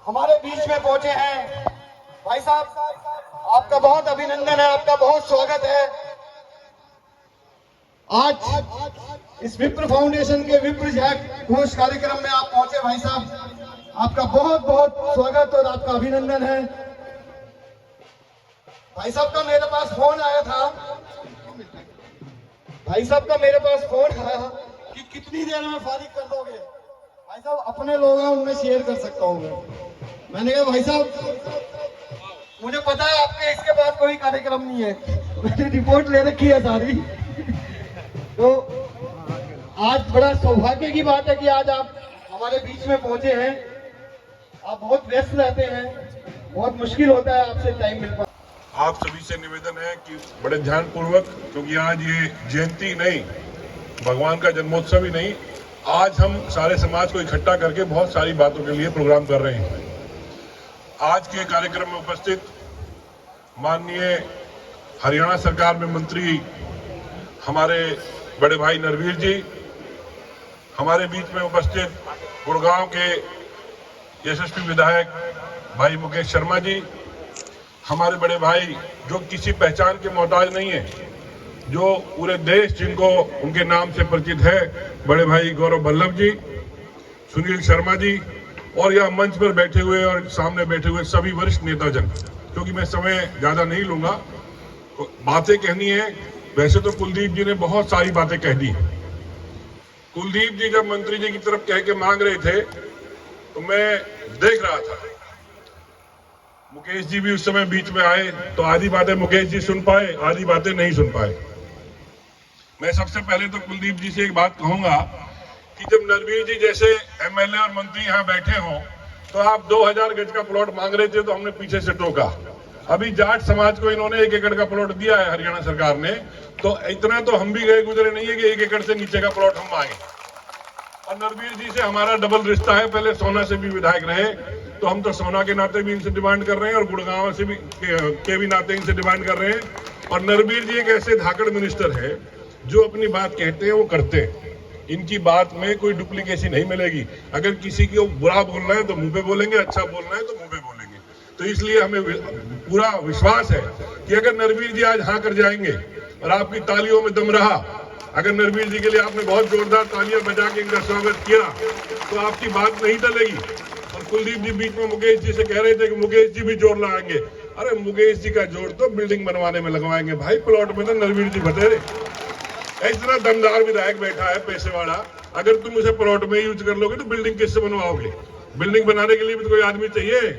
हमारे बीच में पहुंचे हैं। भाई साहब, आपका बहुत अभिनंदन है, आपका बहुत स्वागत है। आज इस विप्र फाउंडेशन के विप्र घोष कार्यक्रम में आप पहुंचे। भाई साहब, आपका बहुत बहुत स्वागत और आपका अभिनंदन है। भाई साहब का मेरे पास फोन आया था, भाई साहब का मेरे पास फोन आया कि कितनी देर में फारिग कर दोगे। भाई साहब, अपने लोग हैं, उनमें शेयर कर सकता हूँ मैंने कहा भाई साहब मुझे पता है आपके इसके बाद कोई कार्यक्रम नहीं है, मैंने रिपोर्ट ले रखी है सारी। तो आज बड़ा सौभाग्य की बात है कि आज आप हमारे बीच में पहुंचे हैं। आप बहुत व्यस्त रहते हैं, बहुत मुश्किल होता है आपसे टाइम मिल पाना। आप सभी से निवेदन है कि बड़े ध्यान पूर्वक, क्योंकि आज ये जयंती नहीं, भगवान का जन्मोत्सव ही नहीं, आज हम सारे समाज को इकट्ठा करके बहुत सारी बातों के लिए प्रोग्राम कर रहे हैं। आज के कार्यक्रम में उपस्थित माननीय हरियाणा सरकार में मंत्री हमारे बड़े भाई नरवीर जी, हमारे बीच में उपस्थित गुड़गांव के यशस्वी विधायक भाई मुकेश शर्मा जी, हमारे बड़े भाई जो किसी पहचान के मोहताज नहीं है, जो पूरे देश जिनको उनके नाम से परिचित है, बड़े भाई गौरव वल्लभ जी, सुनील शर्मा जी, और यहाँ मंच पर बैठे हुए और सामने बैठे हुए सभी वरिष्ठ नेताजन। क्योंकि मैं समय ज्यादा नहीं लूंगा, तो बातें कहनी है। वैसे तो कुलदीप जी ने बहुत सारी बातें कह दी। कुलदीप जी जब मंत्री जी की तरफ कह के मांग रहे थे तो मैं देख रहा था, मुकेश जी भी उस समय बीच में आए, तो आधी बातें मुकेश जी सुन पाए, आधी बातें नहीं सुन पाए। मैं सबसे पहले तो कुलदीप जी से एक बात कहूंगा कि जब नरवीर जी जैसे एमएलए और मंत्री यहाँ बैठे हों, तो आप 2000 गज का प्लॉट मांग रहे थे तो हमने पीछे से टोका। अभी जाट समाज को इन्होंने 1 एकड़ का प्लॉट दिया है हरियाणा सरकार ने, तो इतना तो हम भी गए गुजरे नहीं है कि 1 एकड़ से नीचे का प्लॉट हम मांगे। और नरवीर जी से हमारा डबल रिश्ता है, पहले सोना से भी विधायक रहे, तो हम तो सोना के नाते भी इनसे डिमांड कर रहे हैं और गुड़गांव से भी के भी नाते इनसे डिमांड कर रहे हैं। और नरवीर जी एक ऐसे धाकड़ मिनिस्टर है जो अपनी बात कहते हैं वो करते हैं, इनकी बात में कोई डुप्लीकेसी नहीं मिलेगी। अगर किसी को बुरा बोलना है तो मुंह पे बोलेंगे, अच्छा बोलना है तो मुंह पे बोलेंगे। तो इसलिए हमें पूरा विश्वास है कि अगर नरवीर जी आज हाँ कर जाएंगे और आपकी तालियों में दम रहा, अगर नरवीर जी के लिए आपने बहुत जोरदार तालियां बजा के इनका स्वागत किया, तो आपकी बात नहीं टलेगी। और कुलदीप जी बीच में मुकेश जी से कह रहे थे कि मुकेश जी भी जोर लगाएंगे। अरे मुकेश जी का जोर तो बिल्डिंग बनवाने में लगवाएंगे भाई, प्लॉट में तो नरवीर जी बतेरे। इतना दमदार विधायक बैठा है पैसे वाला, अगर तुम उसे प्लॉट में यूज कर लोगे तो बिल्डिंग किससे बनवाओगे? बिल्डिंग बनाने के लिए भी तो कोई आदमी चाहिए।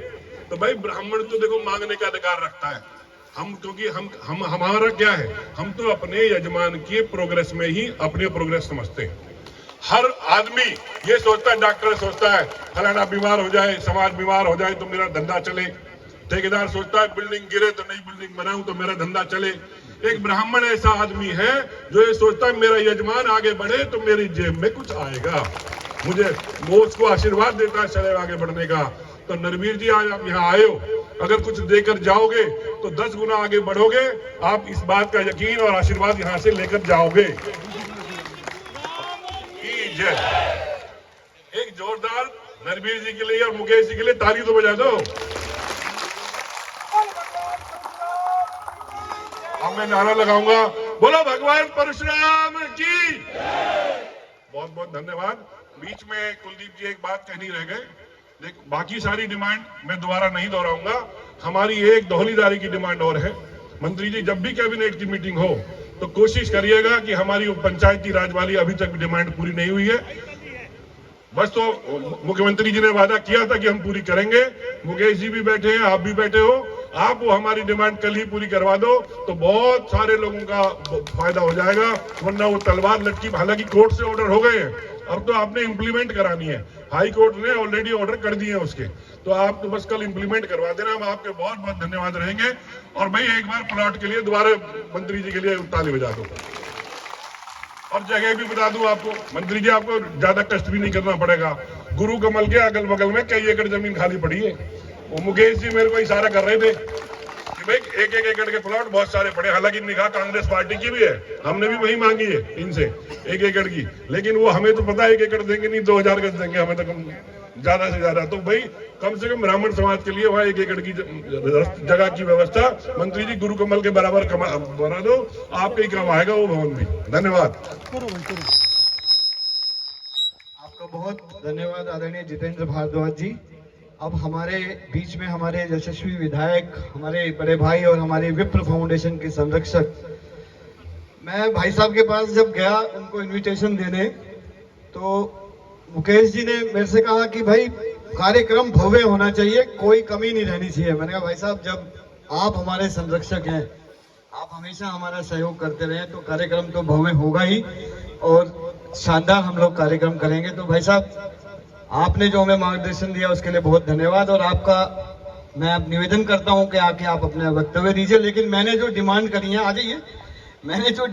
तो भाई ब्राह्मण तो देखो मांगने का अधिकार रखता है, हम क्योंकि हम हमारा क्या है, हम तो अपने यजमान की प्रोग्रेस में ही अपनी प्रोग्रेस समझते हैं। हर आदमी ये सोचता है, डॉक्टर सोचता है फलाना बीमार हो जाए, समाज बीमार हो जाए तो मेरा धंधा चले, ठेकेदार सोचता है बिल्डिंग गिरे तो नई बिल्डिंग बनाऊं तो मेरा धंधा चले। एक ब्राह्मण ऐसा आदमी है जो ये सोचता है मेरा यजमान आगे बढ़े तो मेरी जेब में कुछ आएगा, मुझे वो उसको आशीर्वाद देता है चले आगे बढ़ने का। तो नरवीर जी आज आप यहाँ आए हो, अगर कुछ देकर जाओगे तो 10 गुना आगे बढ़ोगे, आप इस बात का यकीन और आशीर्वाद यहाँ से लेकर जाओगे। एक जोरदार नरवीर जी के लिए और मुकेश जी के लिए ताली तो बजा दो। अब मैं नारा लगाऊंगा, बोलो भगवान परशुराम की। बहुत बहुत धन्यवाद। बीच में कुलदीप जी एक बात कहनी रह गए, देख बाकी सारी डिमांड मैं दोबारा नहीं दोहराऊंगा। हमारी एक धौलीदारी की डिमांड और है, मंत्री जी जब भी कैबिनेट की मीटिंग हो तो कोशिश करिएगा कि हमारी पंचायती राज वाली अभी तक डिमांड पूरी नहीं हुई है, बस तो मुख्यमंत्री जी ने वादा किया था कि हम पूरी करेंगे। मुकेश जी भी बैठे हैं, आप भी बैठे हो, आप वो हमारी डिमांड कल ही पूरी करवा दो तो बहुत सारे लोगों का फायदा हो जाएगा। वरना वो तलवार लटकी, हालांकि कोर्ट से ऑर्डर हो गए हैं, अब तो आपने इंप्लीमेंट करानी है, हाई कोर्ट ने ऑलरेडी ऑर्डर कर दिए हैं उसके, तो आप तो बस कल इंप्लीमेंट करवा देना। हम आपके बहुत बहुत धन्यवाद रहेंगे। और भाई एक बार प्लॉट के लिए दोबारा मंत्री जी के लिए ताली बजा दो। और जगह भी बता दूं आपको, मंत्री जी आपको ज्यादा कष्ट भी नहीं करना पड़ेगा। गुरु कमल के अगल बगल में कई एकड़ जमीन खाली पड़ी है। वो मुकेश जी मेरे को इशारा कर रहे थे कि भाई 1-1 एकड़ के प्लॉट बहुत सारे पड़े, हालांकि निगाह कांग्रेस पार्टी की भी है, हमने भी वही मांगी है इनसे 1 एकड़ की, लेकिन वो हमें तो पता है 1 एकड़ देंगे नहीं, 2000 गज देंगे हमें तो ज्यादा से ज्यादा। तो भाई कम से कम ब्राह्मण समाज के लिए वहाँ 1 एकड़ की जगह की व्यवस्था मंत्री जी गुरु कमल के बराबर बना दो, आपके ही काम आएगा वो भवन भी। धन्यवाद। आपका बहुत धन्यवाद आदरणीय जितेंद्र भारद्वाज जी। अब हमारे बीच में हमारे यशस्वी विधायक, हमारे बड़े भाई और हमारे विप्र फाउंडेशन के संरक्षक, मैं भाई साहब के पास जब गया उनको इनविटेशन देने, तो मुकेश जी ने मेरे से कहा कि भाई कार्यक्रम भव्य होना चाहिए, कोई कमी नहीं रहनी चाहिए। मैंने कहा भाई साहब जब आप हमारे संरक्षक हैं, आप हमेशा हमारा सहयोग करते रहे, तो कार्यक्रम तो भव्य होगा ही और शानदार हम लोग कार्यक्रम करेंगे। तो भाई साहब आपने जो हमें मार्गदर्शन दिया उसके लिए बहुत धन्यवाद, और आपका मैं अब निवेदन करता हूं कि आके आप अपने वक्तव्य दीजिए। लेकिन मैंने जो डिमांड करी है, आ जाइए, मैंने जो